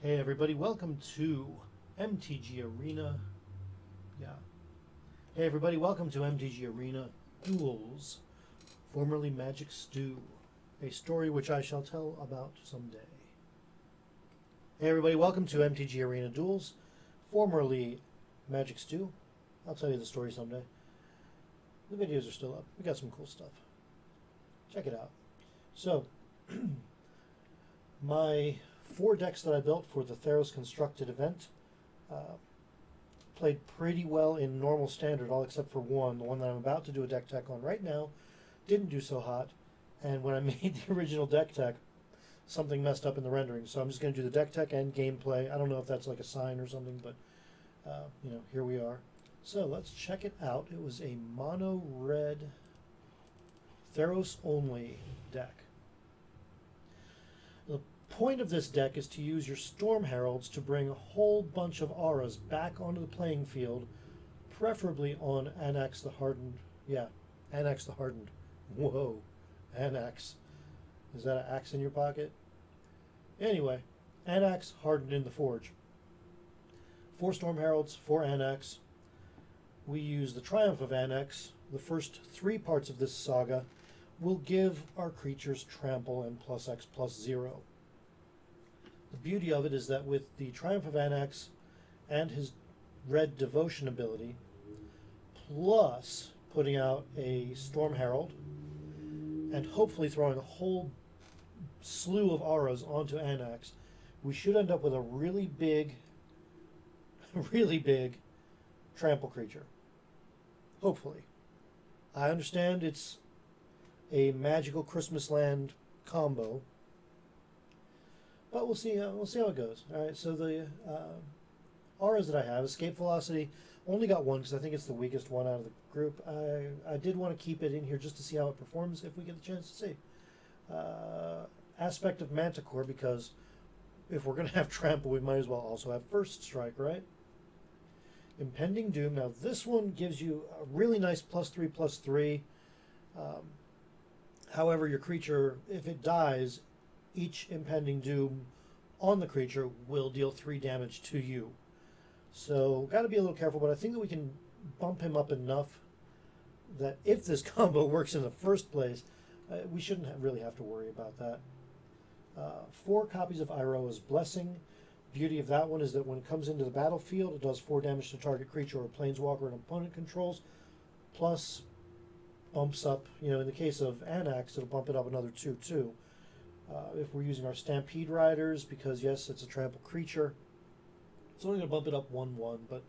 Hey everybody, welcome to MTG Arena. Yeah. Hey everybody, welcome to MTG Arena Duels, formerly Magic Stew, a story which I shall tell about someday. Hey everybody, welcome to MTG Arena Duels, formerly Magic Stew. I'll tell you the story someday. The videos are still up. We got some cool stuff. Check it out. So, my 4 decks that I built for the Theros Constructed event played pretty well in normal standard, all except for one, the one that I'm about to do a deck tech on right now, didn't do so hot, and when I made the original deck tech, something messed up in the rendering, so I'm just going to do the deck tech and gameplay. I don't know if that's like a sign or something, but here we are. So let's check it out. It was a mono red Theros only deck. The point of this deck is to use your Storm Heralds to bring a whole bunch of auras back onto the playing field, preferably on Anax the Hardened. Yeah, Anax the Hardened. Whoa, Anax. Is that an axe in your pocket? Anyway, Anax Hardened in the Forge. 4 Storm Heralds, 4 Anax. We use the Triumph of Anax. The first 3 parts of this saga will give our creatures trample and +X+0. The beauty of it is that with the Triumph of Anax and his red devotion ability, plus putting out a Storm Herald, and hopefully throwing a whole slew of auras onto Anax, we should end up with a really big trample creature. Hopefully. I understand it's a magical Christmas land combo, but we'll see how it goes. All right, so the auras that I have, Escape Velocity, only got one because I think it's the weakest one out of the group. I did want to keep it in here just to see how it performs if we get the chance to see. Aspect of Manticore, because if we're going to have Trample, we might as well also have First Strike, right? Impending Doom. Now this one gives you a really nice +3/+3. However, your creature, if it dies, each Impending Doom on the creature will deal 3 damage to you. So, got to be a little careful, but I think that we can bump him up enough that if this combo works in the first place, we shouldn't really have to worry about that. 4 copies of Iroa's Blessing. Beauty of that one is that when it comes into the battlefield, it does 4 damage to target creature or planeswalker an opponent controls, plus bumps up, in the case of Anax, it'll bump it up another 2 too. If we're using our Stampede Riders, because yes, it's a trample creature, it's only going to bump it up 1/1, but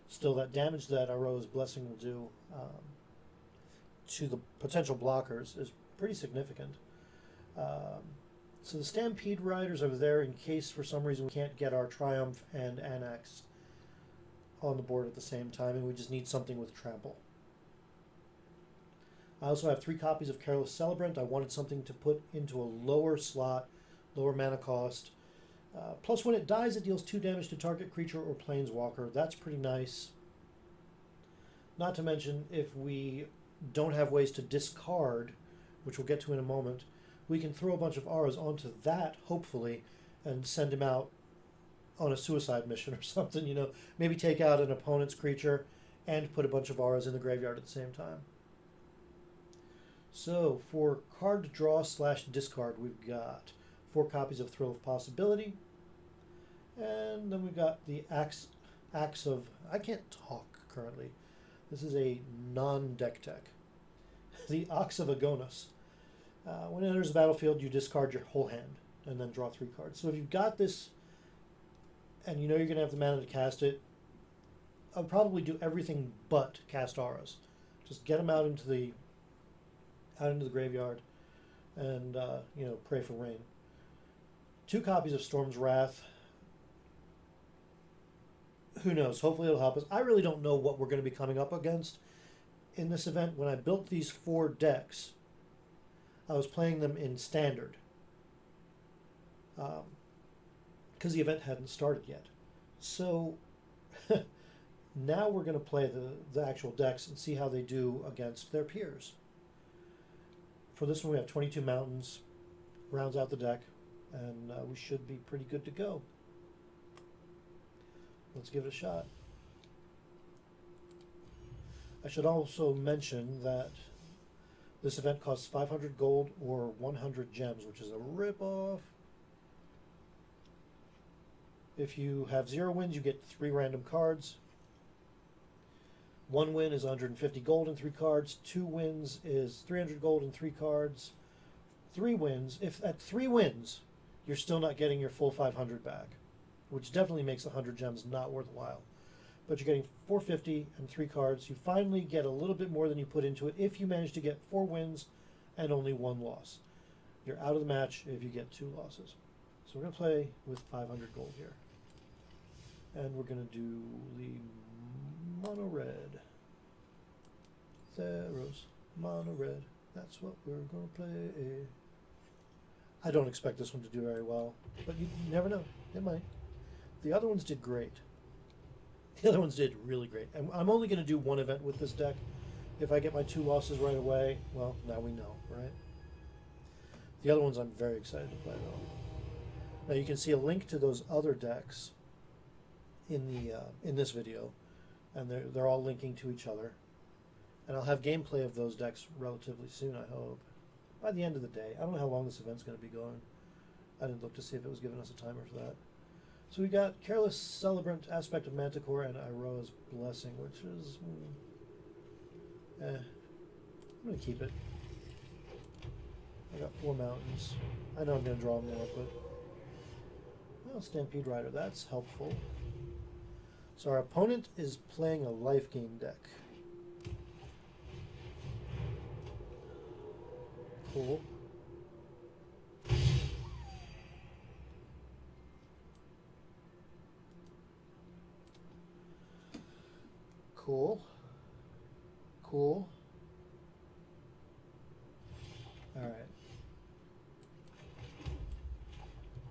still that damage that Iroa's Blessing will do to the potential blockers is pretty significant. So the Stampede Riders are there in case for some reason we can't get our Triumph and Anax on the board at the same time, and we just need something with trample. I also have 3 copies of Careless Celebrant. I wanted something to put into a lower slot, lower mana cost. Plus, when it dies, it deals 2 damage to target creature or planeswalker. That's pretty nice. Not to mention, if we don't have ways to discard, which we'll get to in a moment, we can throw a bunch of auras onto that, hopefully, and send him out on a suicide mission or something, Maybe take out an opponent's creature and put a bunch of auras in the graveyard at the same time. So, for card draw / discard, we've got 4 copies of Thrill of Possibility. And then we've got the Axe of... I can't talk currently. This is a non-deck tech. The Ox of Agonas. When it enters the battlefield, you discard your whole hand and then draw 3 cards. So if you've got this and you know you're going to have the mana to cast it, I'll probably do everything but cast auras. Just get them out into the graveyard and pray for rain. 2 copies of Storm's Wrath. Who knows? Hopefully it'll help us. I really don't know what we're going to be coming up against in this event. When I built these 4 decks, I was playing them in standard because the event hadn't started yet. So now we're going to play the actual decks and see how they do against their peers. For this one, we have 22 mountains, rounds out the deck, and we should be pretty good to go. let's give it a shot. I should also mention that this event costs 500 gold or 100 gems, which is a rip-off. If you have 0 wins, you get 3 random cards. 1 win is 150 gold and 3 cards. 2 wins is 300 gold and 3 cards. 3 wins, if at 3 wins, you're still not getting your full 500 back, which definitely makes 100 gems not worthwhile. But you're getting 450 and 3 cards. You finally get a little bit more than you put into it if you manage to get 4 wins and only 1 loss. You're out of the match if you get 2 losses. So we're going to play with 500 gold here. And we're going to do the mono red. Theros, mono red. That's what we're going to play. I don't expect this one to do very well, but you never know. It might. The other ones did great. The other ones did really great. And I'm only going to do 1 event with this deck. If I get my 2 losses right away, well, now we know, right? The other ones I'm very excited to play, though. Now you can see a link to those other decks in this video, and they're all linking to each other. And I'll have gameplay of those decks relatively soon, I hope. By the end of the day. I don't know how long this event's going to be going. I didn't look to see if it was giving us a timer for that. So we got Careless Celebrant, Aspect of Manticore, and Iroa's Blessing, which is... I'm going to keep it. I got 4 mountains. I know I'm going to draw more, but... Well, Stampede Rider, that's helpful. So our opponent is playing a life gain deck. Cool. Cool. Cool. All right.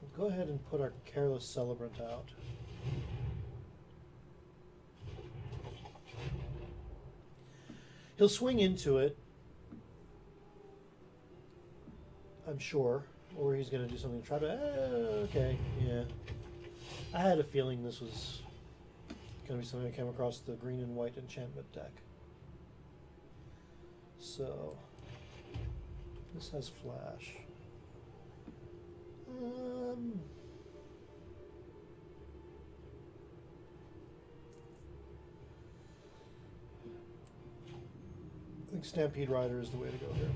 We'll go ahead and put our Careless Celebrant out. He'll swing into it, I'm sure, or he's going to do something to try to... okay, yeah. I had a feeling this was going to be something I came across the green and white enchantment deck. So, this has flash. I think Stampede Rider is the way to go here.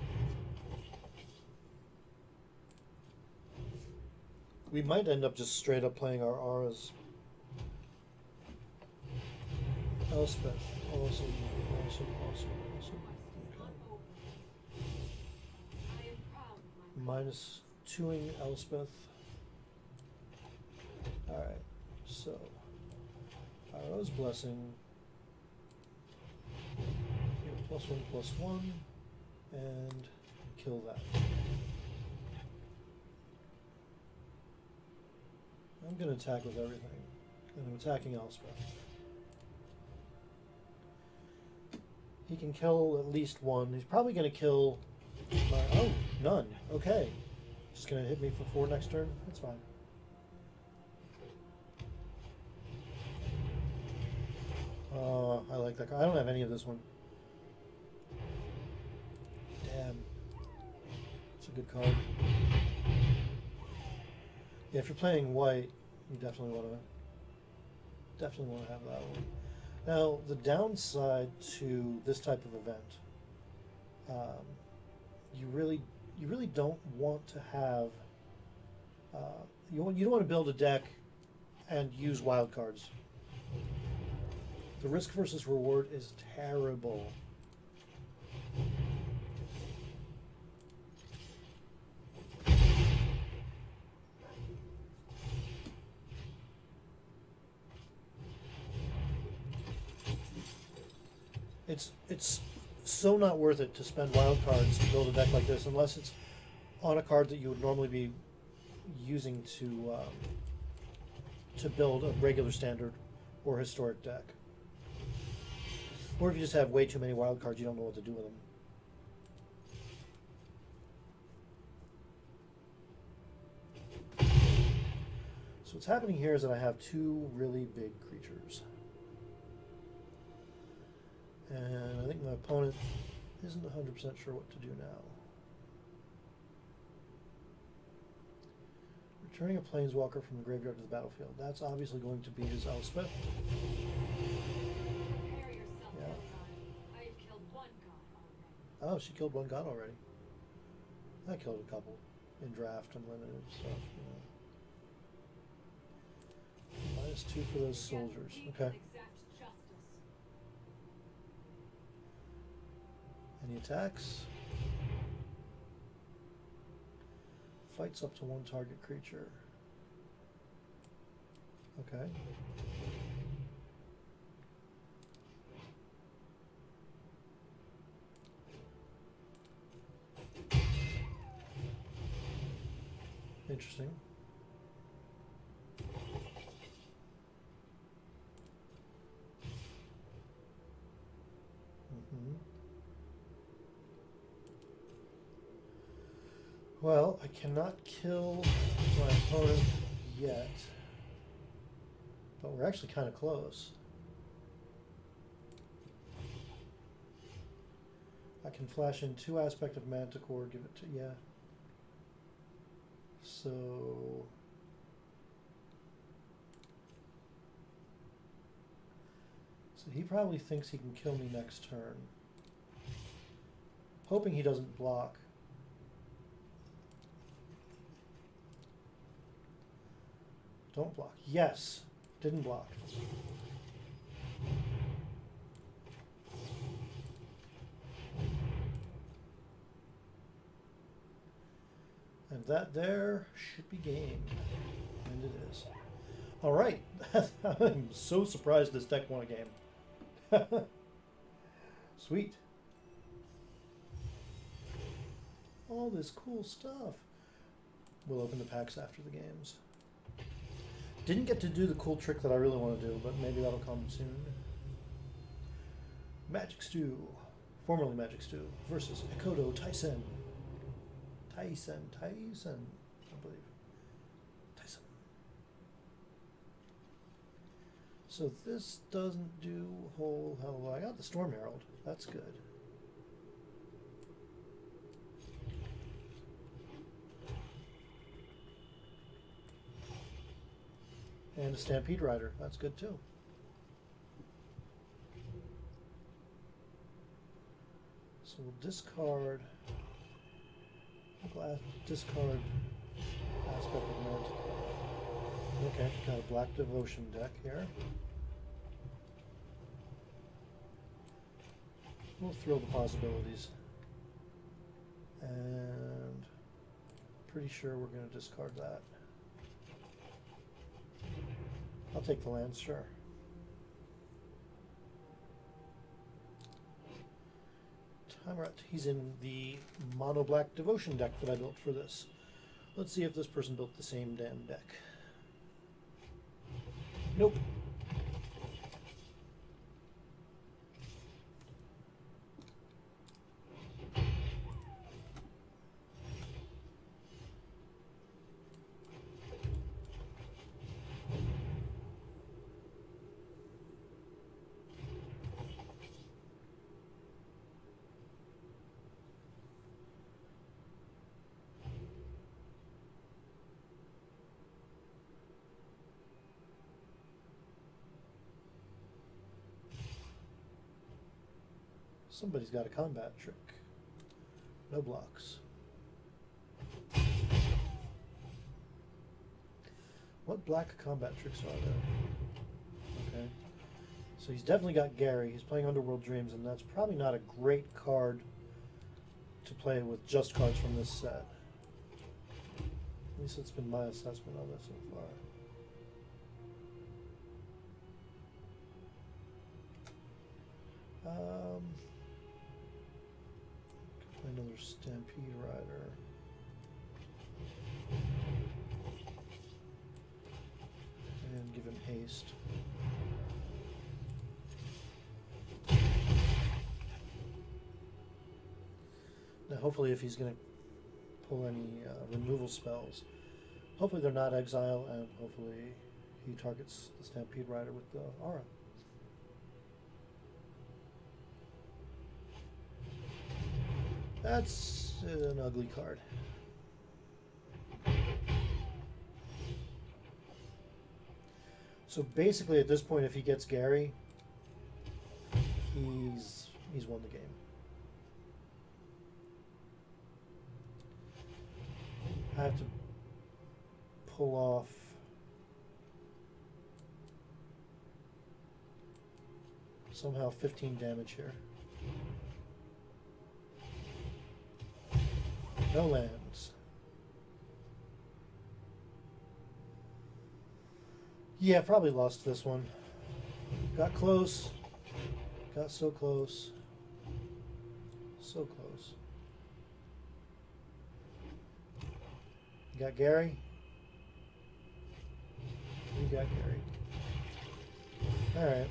We might end up just straight up playing our auras. Elspeth. Awesome, awesome, awesome, awesome. Okay. Minus 2ing Elspeth. Alright, so Iroa's Blessing. +1/+1, and kill that. I'm going to attack with everything, and I'm attacking Elspeth. He can kill at least 1. He's probably going to kill my... Oh, none. Okay. Just going to hit me for 4 next turn? That's fine. Oh, I like that card. I don't have any of this one. Damn. It's a good card. Yeah, if you're playing white, you definitely want to have that one. Now, the downside to this type of event, you really don't want to have. You don't want to build a deck and use wild cards. The risk versus reward is terrible. It's so not worth it to spend wild cards to build a deck like this unless it's on a card that you would normally be using to build a regular standard or historic deck. Or if you just have way too many wild cards, you don't know what to do with them. So what's happening here is that I have two really big creatures. And I think my opponent isn't 100% sure what to do now. Returning a planeswalker from the graveyard to the battlefield. That's obviously going to be his Elspeth. Yeah. I've killed one god already. Oh, she killed one god already. I killed a couple in draft and limited stuff. You know. -2 for those soldiers. Okay. Any attacks? Fights up to one target creature. Okay. Interesting. Well, I cannot kill my opponent yet, but we're actually kind of close. I can flash in 2 aspect of Manticore, give it to, yeah. So he probably thinks he can kill me next turn. Hoping he doesn't block. Don't block. Yes. Didn't block. And that there should be game. And it is. Alright. I'm so surprised this deck won a game. Sweet. All this cool stuff. We'll open the packs after the games. Didn't get to do the cool trick that I really want to do, but maybe that'll come soon. Magic Stew, formerly Magic Stew, versus Ekoto Tyson. Tyson, I believe. Tyson. So this doesn't do a whole hell of a lot. I got the Storm Herald. That's good. And a Stampede Rider. That's good too. So we'll discard. Discard aspect of Manticore. Okay, got a Black Devotion deck here. We'll throw the possibilities. And pretty sure we're going to discard that. I'll take the lands, sure. Timeout. He's in the mono black devotion deck that I built for this. Let's see if this person built the same damn deck. Nope. Somebody's got a combat trick. No blocks. What black combat tricks are there? Okay. So he's definitely got Gary. He's playing Underworld Dreams, and that's probably not a great card to play with just cards from this set. At least it's been my assessment of it so far. Play another Stampede Rider. And give him haste. Now hopefully if he's going to pull any removal spells, Hopefully they're not exile, and hopefully he targets the Stampede Rider with the aura. That's an ugly card. So basically, at this point, if he gets Gary, he's won the game. I have to pull off somehow 15 damage here. No lands. Yeah, probably lost this one. Got close. Got so close. So close. You got Gary? You got Gary. Alright.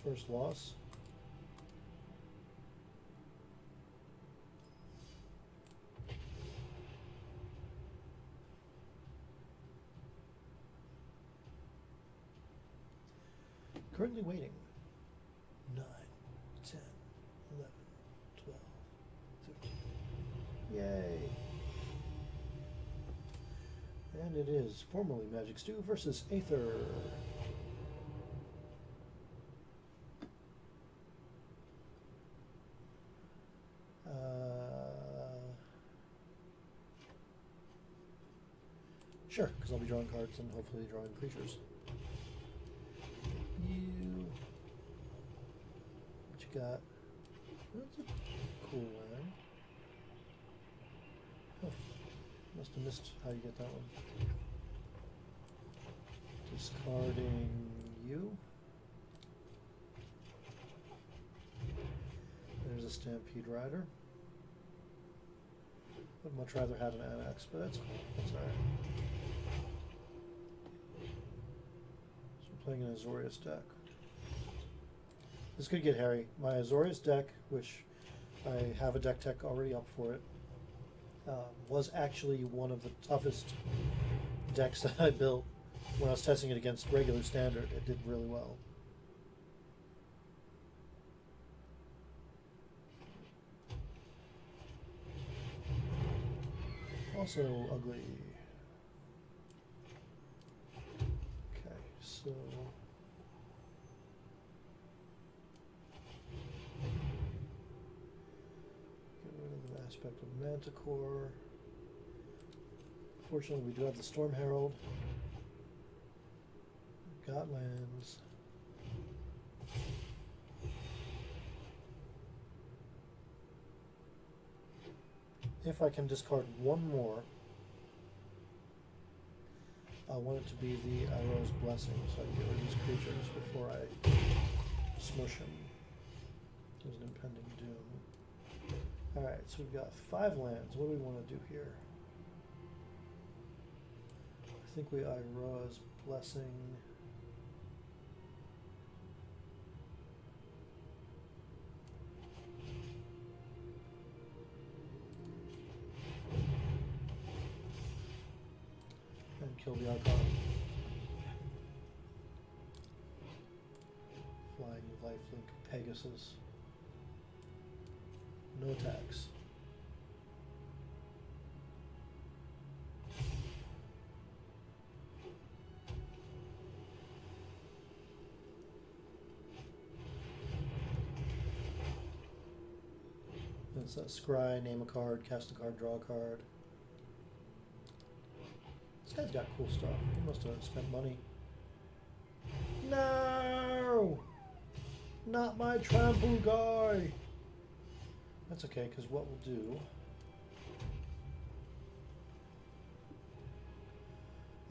First loss. Currently waiting. 9, 10, 11, 12, 13. Yay. And it is formerly Magic Stew versus Aether. Sure, because I'll be drawing cards and hopefully drawing creatures. What you got? That's a cool land. Huh. Must have missed how you get that one. Discarding you. There's a Stampede Rider. Would much rather have an annex, but that's cool. That's alright. So I'm playing an Azorious deck. This could get hairy. My Azorious deck, which I have a deck tech already up for it, was actually one of the toughest decks that I built when I was testing it against regular standard. It did really well. Also ugly. Okay, so get rid of the aspect of Manticore. Fortunately, we do have the Storm Herald. We've got lands. If I can discard one more, I want it to be the Arrow's Blessing, so I can get rid of these creatures before I smush them. There's an impending doom. Alright, so we've got 5 lands. What do we want to do here? I think we Arrow's Blessing. Kill the Archon. Flying lifelink Pegasus. No attacks. It's a scry, name a card, cast a card, draw a card. This guy's got cool stuff. He must have spent money. No! Not my trample guy! That's okay, because what we'll do...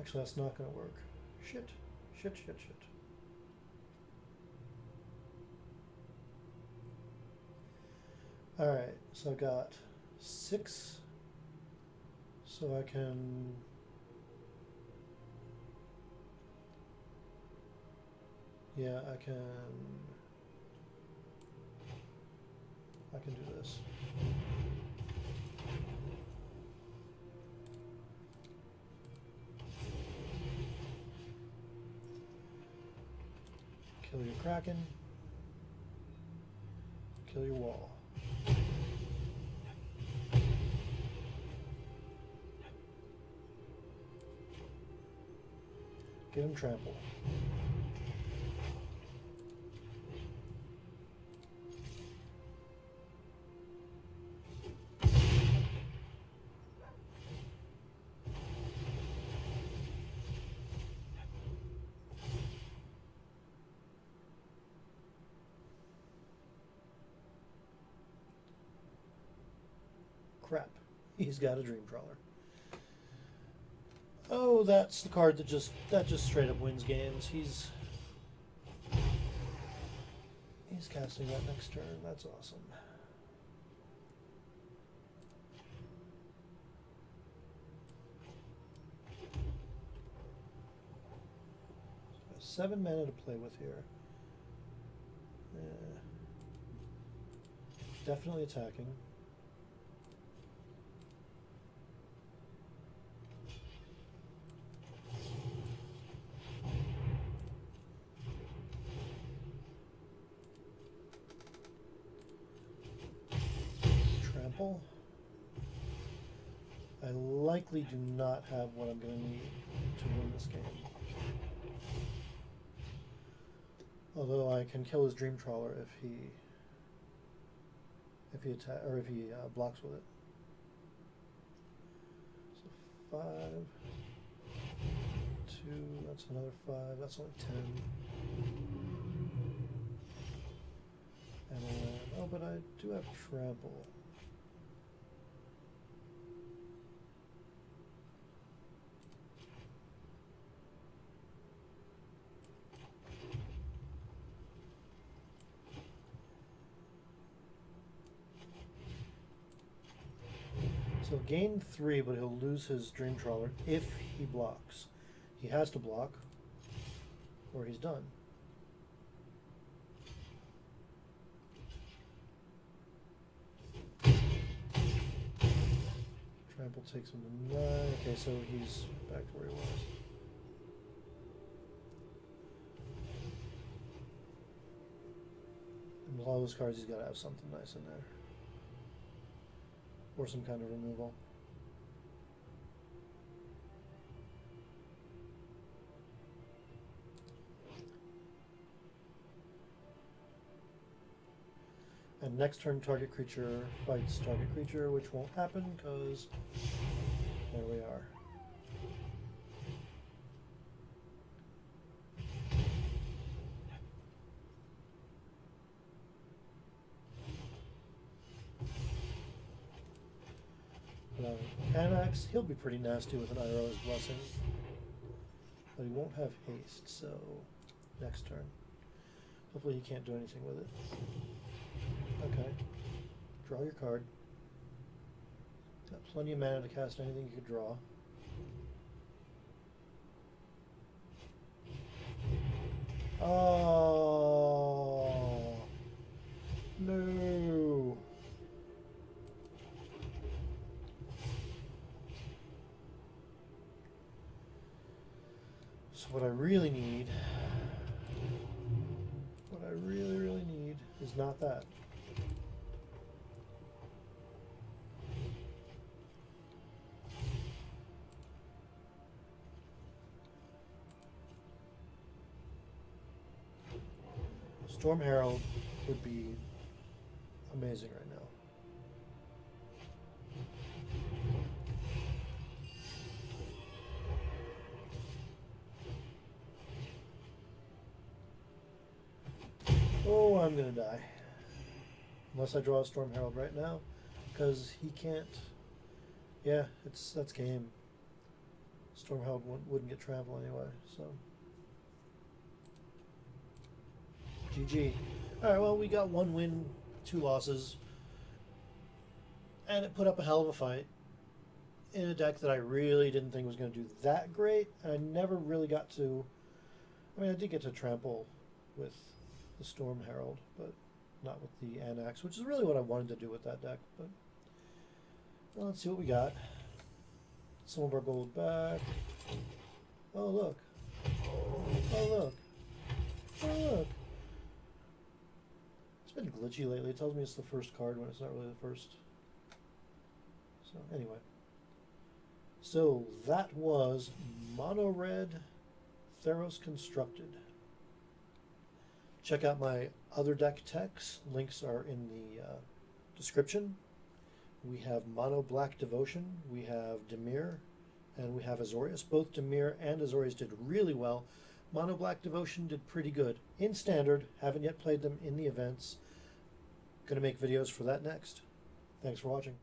Actually, that's not going to work. Shit. Shit, shit, shit. Alright, so I've got 6. So I can... Yeah, I can do this. Kill your Kraken. Kill your wall. Get him trample. Crap. He's got a Dream Trawler. Oh, that's the card that just straight up wins games. He's casting that next turn. That's awesome. 7 mana to play with here. Definitely attacking. Trample. I likely do not have what I'm going to need to win this game. Although I can kill his Dream Trawler if he blocks with it. So 5, 2, that's another 5, that's only 10. And then, oh, but I do have trample. So gain 3, but he'll lose his Dream Trawler if he blocks. He has to block, or he's done. Trample takes him to 9. Okay, so he's back to where he was. And with all those cards, he's got to have something nice in there. Or some kind of removal. And next turn, target creature fights target creature, which won't happen because there we are. Anax, he'll be pretty nasty with an Iroh's Blessing, but he won't have haste, so next turn. Hopefully he can't do anything with it. Okay, draw your card. Got plenty of mana to cast anything you could draw. Oh, no. So what I really need, really need is not that. Storm Herald would be amazing right now. Oh, I'm gonna die. Unless I draw a Storm Herald right now, because he can't. Yeah, that's game. Storm Herald wouldn't get trample anyway, so. GG. Alright, well, we got 1 win, 2 losses. And it put up a hell of a fight in a deck that I really didn't think was going to do that great. I never really got to. I mean, I did get to trample with the Storm Herald, but not with the Anax, which is really what I wanted to do with that deck. But well, let's see what we got. Some of our gold back. Oh, look. Oh, look. Oh, look. It's been glitchy lately. It tells me it's the first card when it's not really the first. So anyway. So that was Mono Red Theros Constructed. Check out my other deck techs. Links are in the description. We have Mono Black Devotion, we have Dimir, and we have Azorious. Both Dimir and Azorious did really well. Mono Black Devotion did pretty good. In Standard, haven't yet played them in the events. Gonna make videos for that next. Thanks for watching.